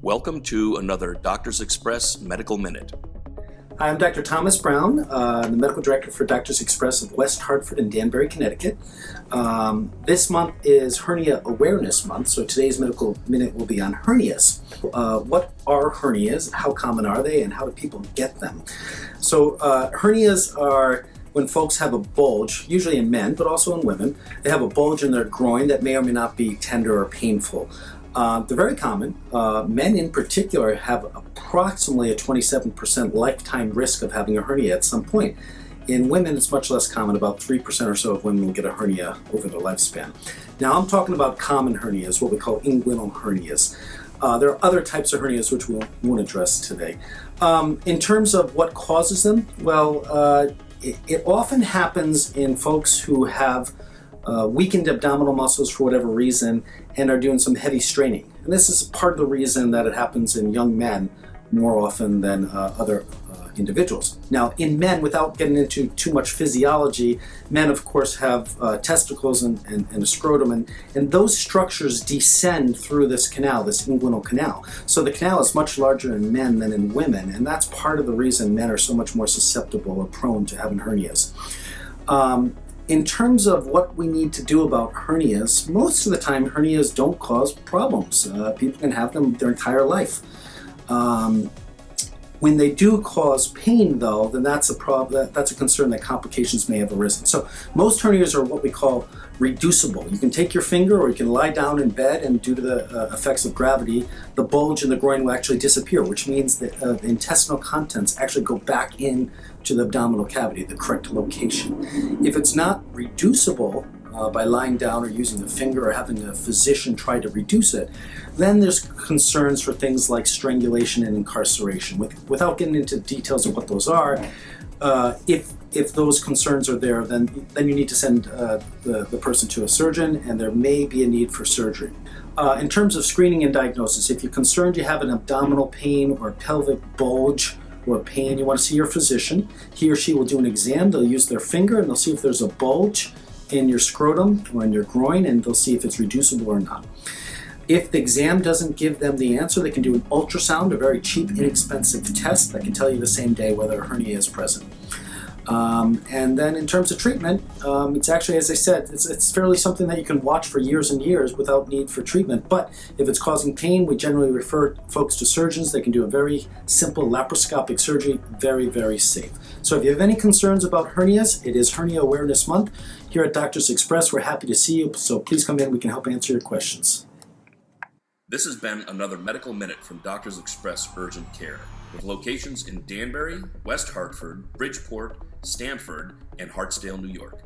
Welcome to another Doctors Express Medical Minute. Hi, I'm Dr. Thomas Brown, the Medical Director for Doctors Express of West Hartford and Danbury, Connecticut. This month is Hernia Awareness Month, so today's Medical Minute will be on hernias. What are hernias, how common are they, and how do people get them? So hernias are when folks have a bulge, usually in men, but also in women. They have a bulge in their groin that may or may not be tender or painful. They're very common. Men in particular have approximately a 27% lifetime risk of having a hernia at some point. In women, it's much less common. About 3% or so of women will get a hernia over their lifespan. Now, I'm talking about common hernias, what we call inguinal hernias. There are other types of hernias which we won't address today. In terms of what causes them, well, it often happens in folks who have weakened abdominal muscles for whatever reason and are doing some heavy straining. And this is part of the reason that it happens in young men more often than other individuals. Now, in men, without getting into too much physiology, men of course have testicles and a scrotum, and those structures descend through this canal, this inguinal canal. So the canal is much larger in men than in women, and that's part of the reason men are so much more susceptible or prone to having hernias. In terms of what we need to do about hernias, most of the time hernias don't cause problems. People can have them their entire life. When they do cause pain, though, then that's a problem. That's a concern that complications may have arisen. So most hernias are what we call reducible. You can take your finger or you can lie down in bed, and due to the effects of gravity, the bulge in the groin will actually disappear, which means that the intestinal contents actually go back in to the abdominal cavity, the correct location. If it's not reducible by lying down or using a finger or having a physician try to reduce it, then there's concerns for things like strangulation and incarceration. Without getting into details of what those are, if those concerns are there, then you need to send the person to a surgeon, and there may be a need for surgery. In terms of screening and diagnosis, if you're concerned you have an abdominal pain or pelvic bulge or pain, you want to see your physician. He or she will do an exam. They'll use their finger and they'll see if there's a bulge in your scrotum or in your groin, and they'll see if it's reducible or not. If the exam doesn't give them the answer, they can do an ultrasound, a very cheap, inexpensive test that can tell you the same day whether a hernia is present. And then in terms of treatment, it's actually, as I said, it's fairly something that you can watch for years and years without need for treatment. But if it's causing pain, we generally refer folks to surgeons. They can do a very simple laparoscopic surgery, very, very safe. So if you have any concerns about hernias, it is Hernia Awareness Month. Here at Doctors Express, we're happy to see you. So please come in. We can help answer your questions. This has been another Medical Minute from Doctors Express Urgent Care, with locations in Danbury, West Hartford, Bridgeport, Stamford, and Hartsdale, New York.